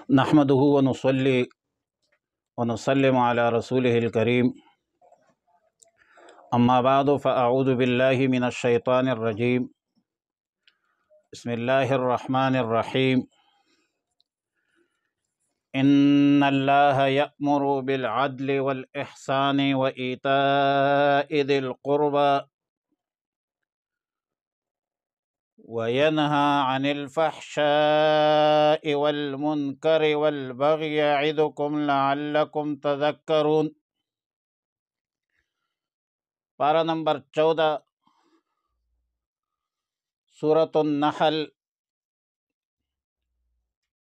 نحمده ونصلي ونسلم على رسوله الكريم أما بعد فأعوذ بالله من الشيطان الرجيم بسم الله الرحمن الرحيم إن الله يأمر بالعدل والإحسان وإيتاء ذي القربى وينهى عن الفحشاء والمنكر والبغي يعظكم لعلكم تذكرون۔ پارہ نمبر 14 سورۃ النحل،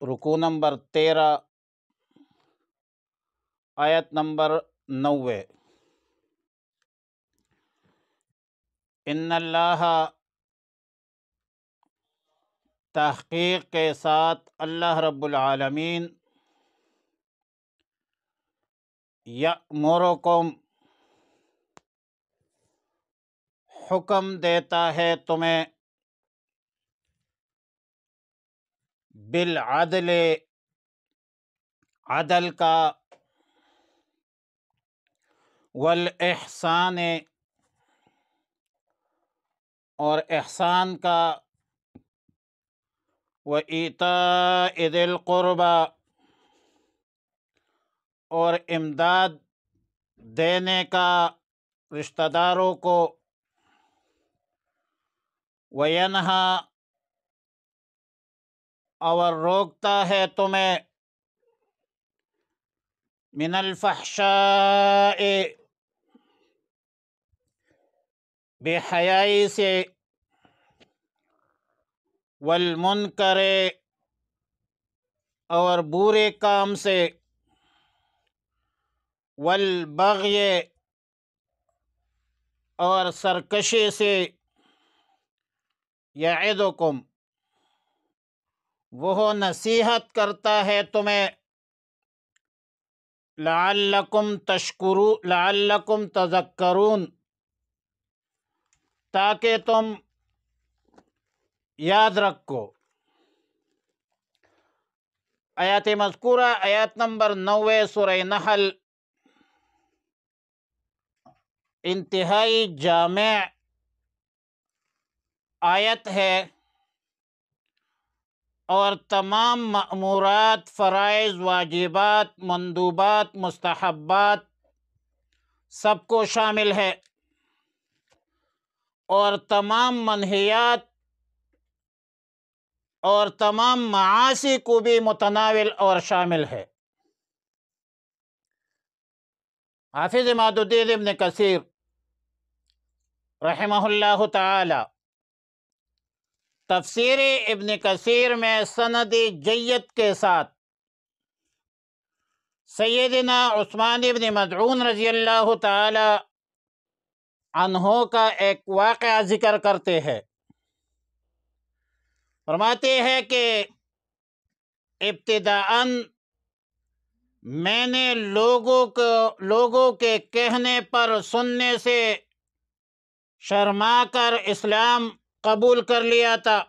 رکوع نمبر 13، آیت نمبر 90۔ ان اللہ، تحقیق کے ساتھ اللہ رب العالمین، یأمرکم، حکم دیتا ہے تمہیں، بالعدل، عدل کا، والاحسان، اور احسان کا، وایتاء ذی القربی، اور امداد دینے کا رشتہ داروں کو، وینہا، اور روکتا ہے تمہیں، من الفحشاء، بے حیائی سے، والمنکر، اور برے کام سے، والبغی، اور سرکشی سے، یعظکم، وہ نصیحت کرتا ہے تمہیں، لعلکم تذکرون، تاکہ تم یاد رکھو۔ آیات مذکورہ، آیات نمبر 90 سورہ نحل، انتہائی جامع آیت ہے، اور تمام مأمورات، فرائض، واجبات، مندوبات، مستحبات سب کو شامل ہے، اور تمام منہیات اور تمام معاصی کو بھی متناول اور شامل ہے۔ حافظ عماد الدین ابن کثیر رحمہ اللہ تعالی تفسیر ابن کثیر میں سند جید کے ساتھ سیدنا عثمان ابن مدعون رضی اللہ تعالی عنہ کا ایک واقعہ ذکر کرتے ہیں۔ فرماتے ہیں کہ ابتداءً میں نے لوگوں کے کہنے پر سننے سے شرما کر اسلام قبول کر لیا تھا،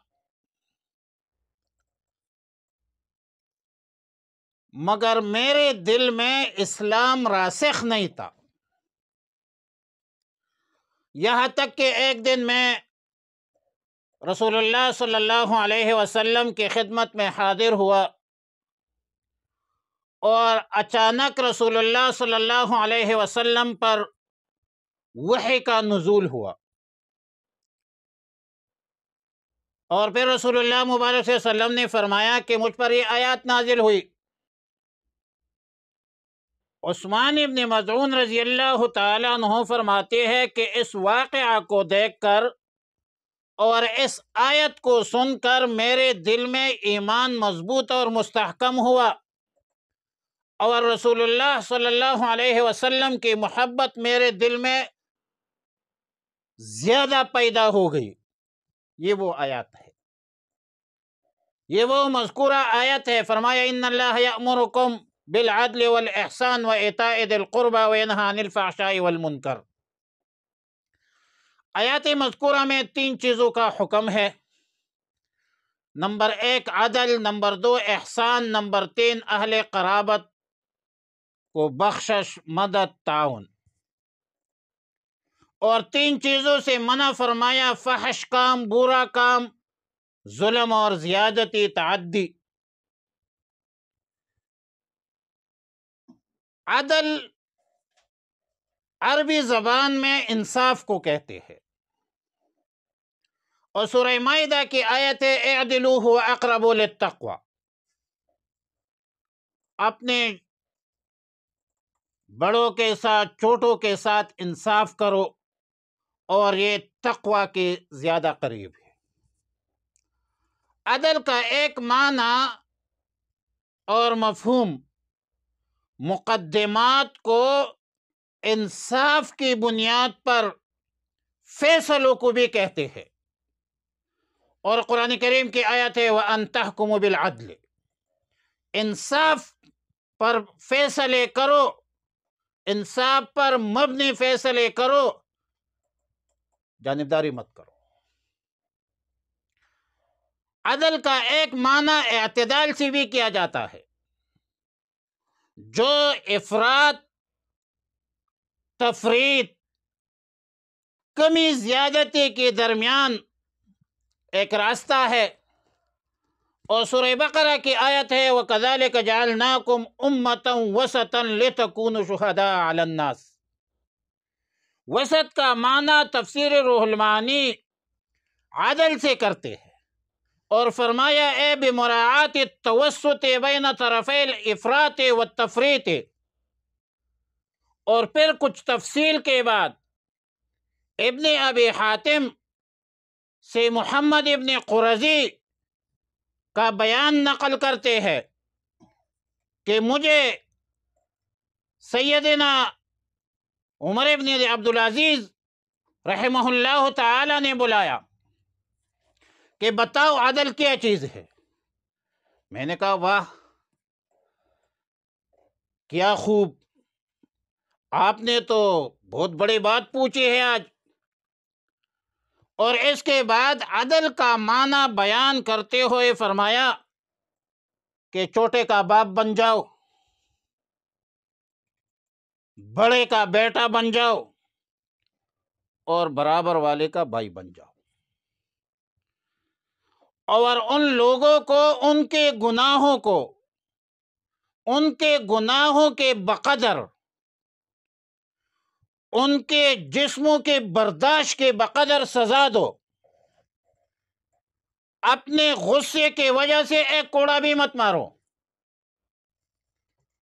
مگر میرے دل میں اسلام راسخ نہیں تھا، یہاں تک کہ ایک دن میں رسول اللہ صلی اللہ علیہ وسلم کی خدمت میں حاضر ہوا، اور اچانک رسول اللہ صلی اللہ علیہ وسلم پر وحی کا نزول ہوا، اور پھر رسول اللہ مبارک صلی اللہ علیہ وسلم نے فرمایا کہ مجھ پر یہ آیات نازل ہوئی۔ عثمان ابن مدعون رضی اللہ تعالیٰ عنہ فرماتے ہیں کہ اس واقعہ کو دیکھ کر اور اس آیت کو سن کر میرے دل میں ایمان مضبوط اور مستحکم ہوا، اور رسول اللہ صلی اللہ علیہ وسلم کی محبت میرے دل میں زیادہ پیدا ہو گئی۔ یہ وہ آیت ہے، یہ وہ مذکورہ آیت ہے۔ فرمایا ان اللہ یأمرکم بالعدل والاحسان وایتاء ذی القربی وینہی عن الفحشاء والمنکر۔ آیات مذکورہ میں 3 چیزوں کا حکم ہے۔ نمبر 1 عدل، نمبر 2 احسان، نمبر 3 اہل قرابت کو بخشش، مدد، تعاون، اور 3 چیزوں سے منع فرمایا: فحش کام، برا کام، ظلم اور زیادتی، تعدی۔ عدل عربی زبان میں انصاف کو کہتے ہیں، اور سورہ مائدہ کی آیت ہے اعدلوا هو اقرب للتقوی، اپنے بڑوں کے ساتھ چھوٹوں کے ساتھ انصاف کرو، اور یہ تقوی کے زیادہ قریب ہے۔ عدل کا ایک معنی اور مفہوم مقدمات کو انصاف کی بنیاد پر فیصلوں کو بھی کہتے ہیں، اور قرآن کریم کی آیت ہے وَأَن تَحْكُمُوا بِالْعَدْلِ، انصاف پر فیصلے کرو، انصاف پر مبنی فیصلے کرو، جانبداری مت کرو۔ عدل کا ایک معنی اعتدال سے بھی کیا جاتا ہے، جو افراط، تفریط، کمی زیادتی کے درمیان ایک راستہ ہے، اور سورہ بقرہ کی آیت ہے وَكَذَلِكَ جَعَلْنَاكُمْ أُمَّةً وَسَطًا لِتَكُونُوا شُهَدَاءَ عَلَى النَّاسِ۔ وسط کا معنی تفسیر روح المعانی عدل سے کرتے ہیں، اور فرمایا اے بمراعات التوسط بین طرفی الافراط والتفریط، اور پھر کچھ تفصیل کے بعد ابن ابی حاتم سے محمد ابن قرظی کا بیان نقل کرتے ہیں کہ مجھے سیدنا عمر ابن عبدالعزیز رحمہ اللہ تعالی نے بلایا کہ بتاؤ عدل کیا چیز ہے۔ میں نے کہا واہ کیا خوب، آپ نے تو بہت بڑی بات پوچھی ہے آج۔ اور اس کے بعد عدل کا معنی بیان کرتے ہوئے فرمایا کہ چھوٹے کا باپ بن جاؤ، بڑے کا بیٹا بن جاؤ، اور برابر والے کا بھائی بن جاؤ، اور ان لوگوں کو ان کے گناہوں کے بقدر، ان کے جسموں کے برداشت کے بقدر سزا دو، اپنے غصے کی وجہ سے ایک کوڑا بھی مت مارو،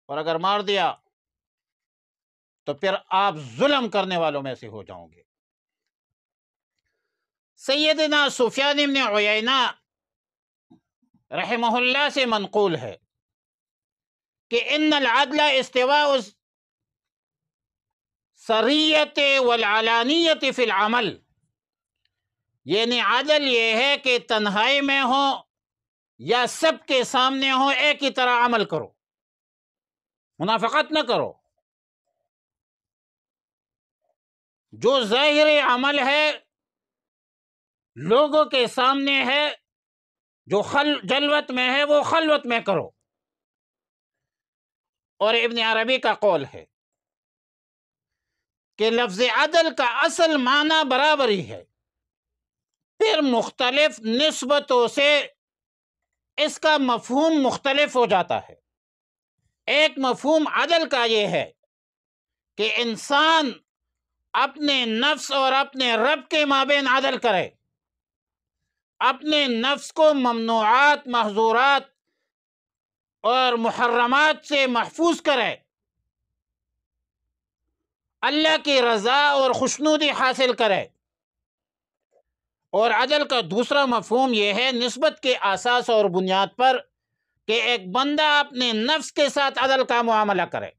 اور اگر مار دیا تو پھر آپ ظلم کرنے والوں میں سے ہو جاؤں گے۔ سیدنا سفیان بن عیینہ رحمہ اللہ سے منقول ہے کہ ان العدل استواء السریۃ والعلانیۃ فی العمل، یعنی عدل یہ ہے کہ تنہائی میں ہو یا سب کے سامنے ہو ایک ہی طرح عمل کرو، منافقت نہ کرو۔ جو ظاہری عمل ہے لوگوں کے سامنے ہے، جو جلوت میں ہے وہ خلوت میں کرو۔ اور ابن عربی کا قول ہے کہ لفظ عدل کا اصل معنی برابری ہے، پھر مختلف نسبتوں سے اس کا مفہوم مختلف ہو جاتا ہے۔ ایک مفہوم عدل کا یہ ہے کہ انسان اپنے نفس اور اپنے رب کے مابین عدل کرے، اپنے نفس کو ممنوعات، محظورات اور محرمات سے محفوظ کرے، اللہ کی رضا اور خوشنودی حاصل کرے۔ اور عدل کا دوسرا مفہوم یہ ہے نسبت کے اساس اور بنیاد پر کہ ایک بندہ اپنے نفس کے ساتھ عدل کا معاملہ کرے،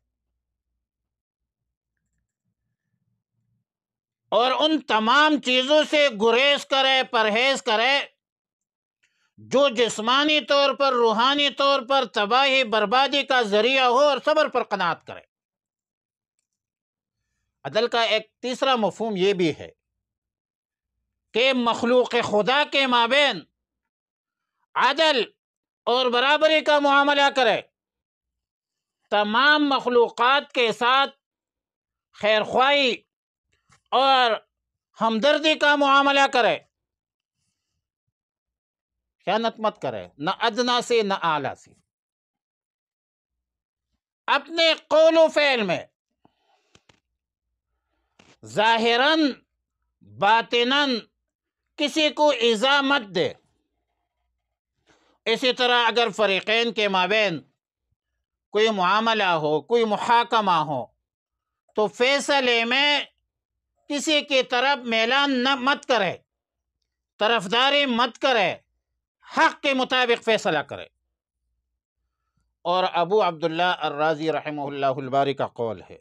اور ان تمام چیزوں سے گریز کرے، پرہیز کرے جو جسمانی طور پر، روحانی طور پر تباہی بربادی کا ذریعہ ہو، اور صبر پر قناعت کرے۔ عدل کا ایک تیسرا مفہوم یہ بھی ہے کہ مخلوق خدا کے مابین عدل اور برابری کا معاملہ کرے، تمام مخلوقات کے ساتھ خیر خواہی اور ہمدردی کا معاملہ کرے، خیانت مت کرے، نہ ادنا سے نہ اعلیٰ سے، اپنے قول و فعل میں ظاہراً باطناً کسی کو ایذا مت دے۔ اسی طرح اگر فریقین کے مابین کوئی معاملہ ہو، کوئی محاکمہ ہو، تو فیصلے میں کسی کی طرف میلان نہ مت کرے، طرفداری مت کرے، حق کے مطابق فیصلہ کرے۔ اور ابو عبداللہ الرازی رحمہ اللہ الباری کا قول ہے،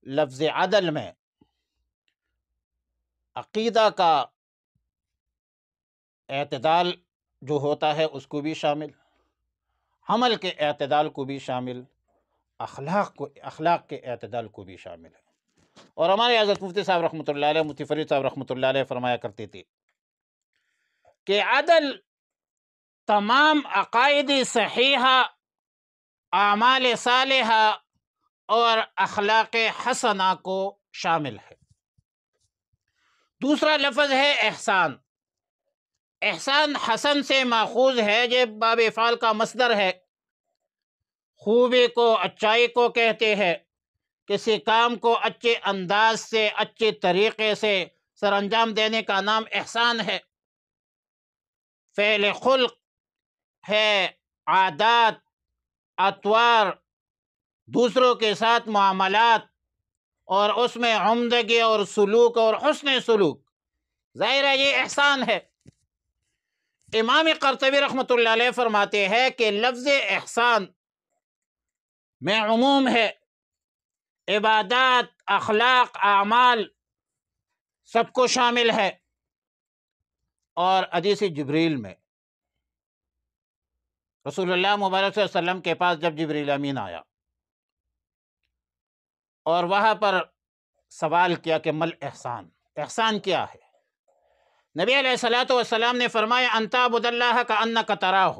لفظ عدل میں عقیدہ کا اعتدال جو ہوتا ہے اس کو بھی شامل، عمل کے اعتدال کو بھی شامل، اخلاق کے اعتدال کو بھی شامل ہے۔ اور ہمارے حضرت مفتی صاحب رحمۃ اللہ علیہ، مفتی فرید صاحب رحمۃ اللہ علیہ فرمایا کرتے تھے کہ عدل تمام عقائد صحیحہ، اعمال صالحہ اور اخلاق حسنہ کو شامل ہے۔ دوسرا لفظ ہے احسان۔ احسان حسن سے ماخوذ ہے، یہ باب افعال کا مصدر ہے۔ خوبی کو، اچائی کو کہتے ہیں، کسی کام کو اچھے انداز سے، اچھے طریقے سے سر انجام دینے کا نام احسان ہے۔ فعل خلق ہے، عادات، اطوار، دوسروں کے ساتھ معاملات، اور اس میں عمدگی اور سلوک اور حسن سلوک، ظاہر ہے یہ احسان ہے۔ امام قرطبی رحمۃ اللہ علیہ فرماتے ہیں کہ لفظ احسان میں عموم ہے، عبادات، اخلاق، اعمال سب کو شامل ہے۔ اور حدیث جبریل میں رسول اللہ مبارک صلی اللہ علیہ وسلم کے پاس جب جبریل امین آیا اور وہاں پر سوال کیا کہ مل احسان، احسان کیا ہے؟ نبی علیہ الصلوۃ والسلام نے فرمایا ان تعبد اللہ کأنک تراہ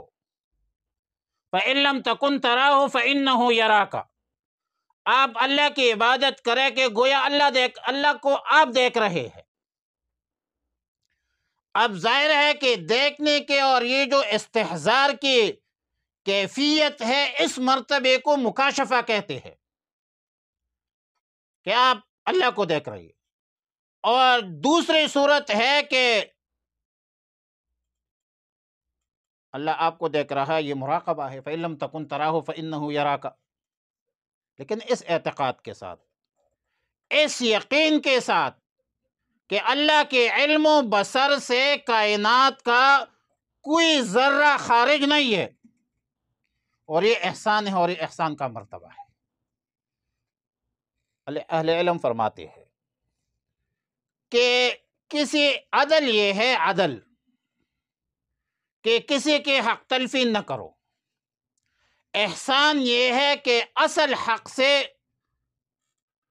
فإن لم تکن تراہ فإنہ یراک۔ آپ اللہ کی عبادت کریں کہ گویا اللہ کو آپ دیکھ رہے ہیں۔ اب ظاہر ہے کہ دیکھنے کے اور یہ جو استحضار کی کیفیت ہے، اس مرتبے کو مکاشفہ کہتے ہیں کہ آپ اللہ کو دیکھ رہے ہیں۔ اور دوسری صورت ہے کہ اللہ آپ کو دیکھ رہا ہے، یہ مراقبہ ہے، فَإِن لَمْ تَكُنْ تَرَاهُ فَإِنَّهُ يَرَاكَ۔ لیکن اس اعتقاد کے ساتھ، اس یقین کے ساتھ کہ اللہ کے علم و بصر سے کائنات کا کوئی ذرہ خارج نہیں ہے، اور یہ احسان ہے، اور یہ احسان کا مرتبہ ہے۔ اہل علم فرماتے ہیں کہ کسی عدل، یہ ہے عدل کہ کسی کے حق تلفی نہ کرو۔ احسان یہ ہے کہ اصل حق سے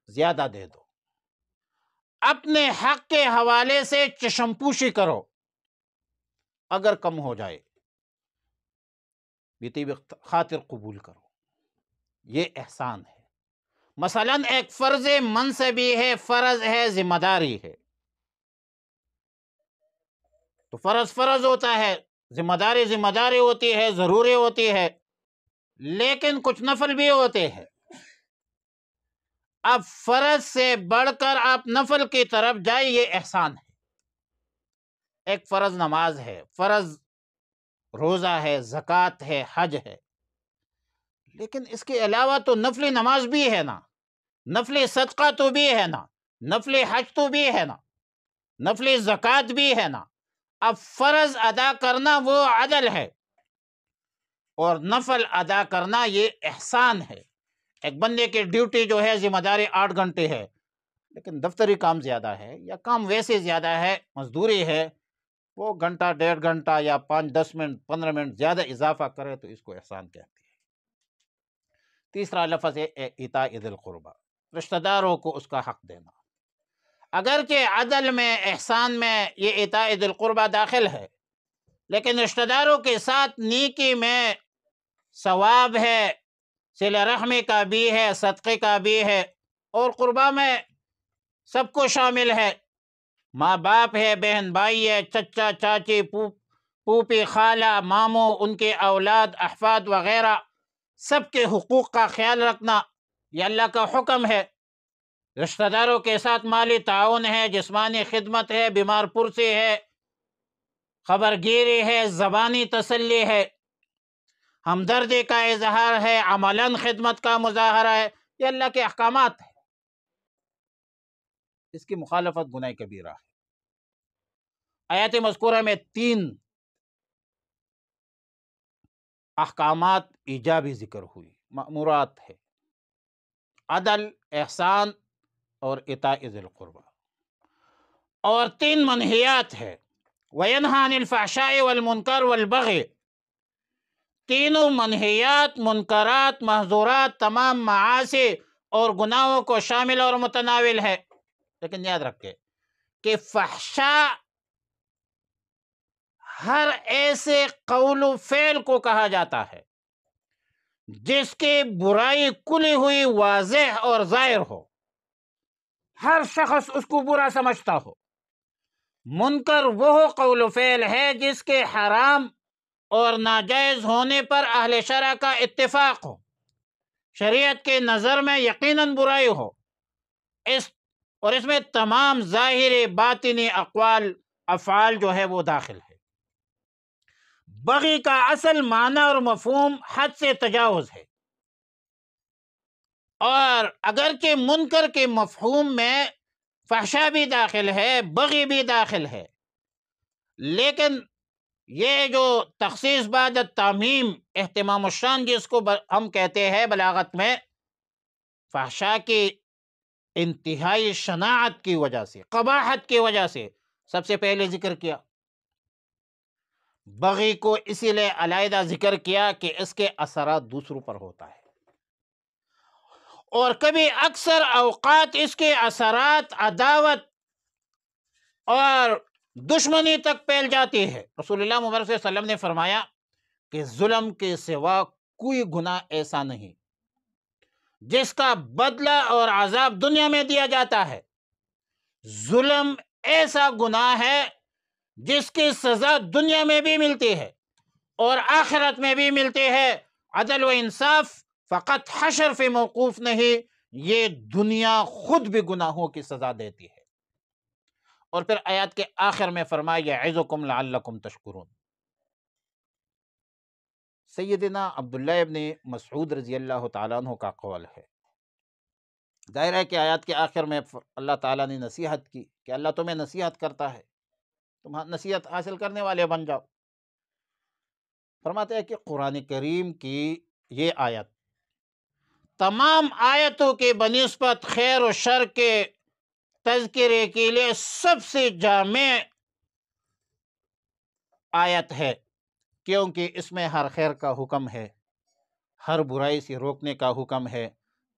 زیادہ دے دو، اپنے حق کے حوالے سے چشم پوشی کرو، اگر کم ہو جائے بطیب خاطر قبول کرو، یہ احسان ہے۔ مثلا ایک فرض منصبی ہے، فرض ہے، ذمہ داری ہے، تو فرض ہوتا ہے، ذمہ داری ہوتی ہے، ضروری ہوتی ہے، لیکن کچھ نفل بھی ہوتے ہیں۔ اب فرض سے بڑھ کر آپ نفل کی طرف جائیں، یہ احسان ہے۔ ایک فرض نماز ہے، فرض روزہ ہے، زکوٰۃ ہے، حج ہے، لیکن اس کے علاوہ تو نفلی نماز بھی ہے نا، نفلی صدقہ تو بھی ہے نا، نفلی حج تو بھی ہے نا، نفلی زکوٰۃ بھی ہے نا۔ اب فرض ادا کرنا وہ عدل ہے، اور نفل ادا کرنا یہ احسان ہے۔ ایک بندے کی ڈیوٹی جو ہے، ذمہ داری 8 گھنٹے ہے، لیکن دفتری کام زیادہ ہے، یا کام ویسے زیادہ ہے، مزدوری ہے، وہ گھنٹہ، 1.5 گھنٹہ یا 5-10 منٹ 15 منٹ زیادہ اضافہ کرے تو اس کو احسان کہتے ہیں۔ تیسرا لفظ ہے ایتاء ذی القربہ، رشتہ داروں کو اس کا حق دینا۔ اگرچہ عدل میں، احسان میں یہ ایتاء ذی القربہ داخل ہے، لیکن رشتہ داروں کے ساتھ نیکی میں ثواب ہے، صلہ رحمی کا بھی ہے، صدقے کا بھی ہے، اور قربا میں سب کو شامل ہے۔ ماں باپ ہے، بہن بھائی ہے، چچا چاچی، پھوپھی خالہ ماموں، ان کے اولاد احفاد وغیرہ، سب کے حقوق کا خیال رکھنا یہ اللہ کا حکم ہے۔ رشتہ داروں کے ساتھ مالی تعاون ہے، جسمانی خدمت ہے، بیمار پرسی ہے، خبرگیری ہے، زبانی تسلی ہے، ہمدردی کا اظہار ہے، عملاً خدمت کا مظاہرہ ہے۔ یہ اللہ کے احکامات ہیں، اس کی مخالفت گناہ کبیرہ ہے۔ آیات مذکورہ میں 3 احکامات ایجابی ذکر ہوئی، مأمورات ہے، عدل، احسان اور اطاعت ذی القربہ، اور 3 منہیات ہے، وَيَنْهَى عَنِ الْفَحْشَاءِ وَالْمُنْكَرِ وَالْبَغْيِ۔ تینوں منہیات، منکرات، محظورات تمام معاصی اور گناہوں کو شامل اور متناول ہے۔ لیکن یاد رکھیں کہ فحشاء ہر ایسے قول و فعل کو کہا جاتا ہے جس کی برائی کھلی ہوئی واضح اور ظاہر ہو، ہر شخص اس کو برا سمجھتا ہو۔ منکر وہ قول و فعل ہے جس کے حرام اور ناجائز ہونے پر اہل شرع کا اتفاق ہو، شریعت کے نظر میں یقیناً برائی ہو، اس میں تمام ظاہری باطنی اقوال افعال جو ہے وہ داخل ہے۔ بغی کا اصل معنی اور مفہوم حد سے تجاوز ہے، اور اگرچہ منکر کے مفہوم میں فحشا بھی داخل ہے، بغی بھی داخل ہے، لیکن یہ جو تخصیص بعد التعمیم، اہتمام الشان جس کو ہم کہتے ہیں بلاغت میں، فحشا کی انتہائی شناعت کی وجہ سے، قباحت کی وجہ سے سب سے پہلے ذکر کیا۔ بغی کو اسی لیے علیحدہ ذکر کیا کہ اس کے اثرات دوسروں پر ہوتا ہے، اور کبھی اکثر اوقات اس کے اثرات عداوت اور دشمنی تک پھیل جاتی ہے۔ رسول اللہ مبارک صلی اللہ علیہ وسلم نے فرمایا کہ ظلم کے سوا کوئی گناہ ایسا نہیں جس کا بدلہ اور عذاب دنیا میں دیا جاتا ہے۔ ظلم ایسا گناہ ہے جس کی سزا دنیا میں بھی ملتی ہے اور آخرت میں بھی ملتی ہے۔ عدل و انصاف فقط حشر پہ موقوف نہیں، یہ دنیا خود بھی گناہوں کی سزا دیتی ہے۔ اور پھر آیات کے آخر میں فرمایا یعظکم لعلکم تشکرون۔ سیدنا عبداللہ ابن مسعود رضی اللہ تعالیٰ عنہ کا قول ہے، ظاہر ہے کہ آیات کے آخر میں اللہ تعالیٰ نے نصیحت کی کہ اللہ تمہیں نصیحت کرتا ہے، تم نصیحت حاصل کرنے والے بن جاؤ۔ فرماتے ہیں کہ قرآن کریم کی یہ آیت تمام آیتوں کے بنسبت خیر و شر کے تذکرے کے لیے سب سے جامع آیت ہے، کیونکہ اس میں ہر خیر کا حکم ہے، ہر برائی سے روکنے کا حکم ہے،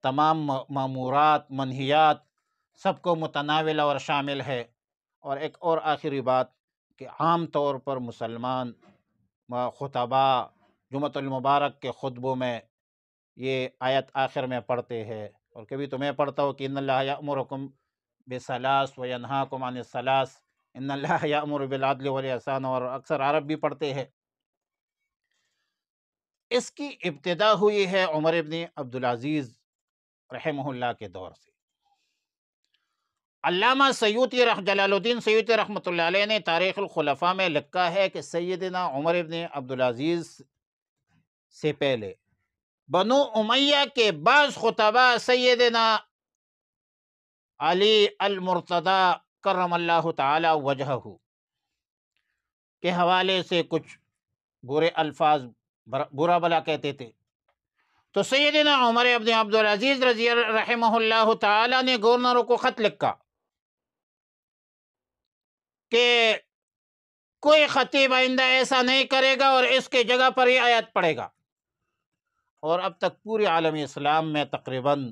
تمام مامورات منہیات سب کو متناول اور شامل ہے۔ اور ایک اور آخری بات کہ عام طور پر مسلمان خطبہ جمعۃ المبارک کے خطبوں میں یہ آیت آخر میں پڑھتے ہیں، اور کبھی تو میں پڑھتا ہوں کہ ان اللہ یأمرکم بثلاث وینہاکم عن الثلاث، ان اللہ یأمر بالعدل والاحسان، اور اکثر عرب بھی پڑھتے ہیں۔ اس کی ابتدا ہوئی ہے عمر ابن عبدالعزیز رحمہ اللہ کے دور سے۔ علامہ سیوطی جلال الدین سیوطی رحمۃ اللہ علیہ نے تاریخ الخلفاء میں لکھا ہے کہ سیدنا عمر ابن عبدالعزیز سے پہلے بنو امیہ کے بعض خطبہ سیدنا علی المرتضی کرم اللہ تعالی وجہہ کے حوالے سے کچھ برے الفاظ برا بلا کہتے تھے، تو سیدنا عمر ابن عبدالعزیز رضی رحمہ اللہ تعالی نے گورنروں کو خط لکھا کہ کوئی خطیب آئندہ ایسا نہیں کرے گا اور اس کے جگہ پر یہ آیت پڑھے گا۔ اور اب تک پورے عالم اسلام میں تقریباً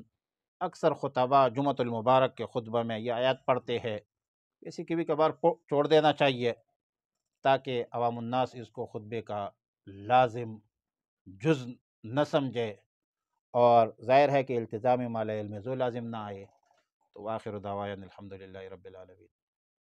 اکثر خطبہ جمعۃ المبارک کے خطبہ میں یہ آیت پڑھتے ہیں، کسی کبھی کبھار چھوڑ دینا چاہیے تاکہ عوام الناس اس کو خطبے کا لازم جز نہ سمجھے، اور ظاہر ہے کہ التزام مال علم زو لازم نہ آئے۔ تو آخر دعوانا الحمدللہ رب العالمین۔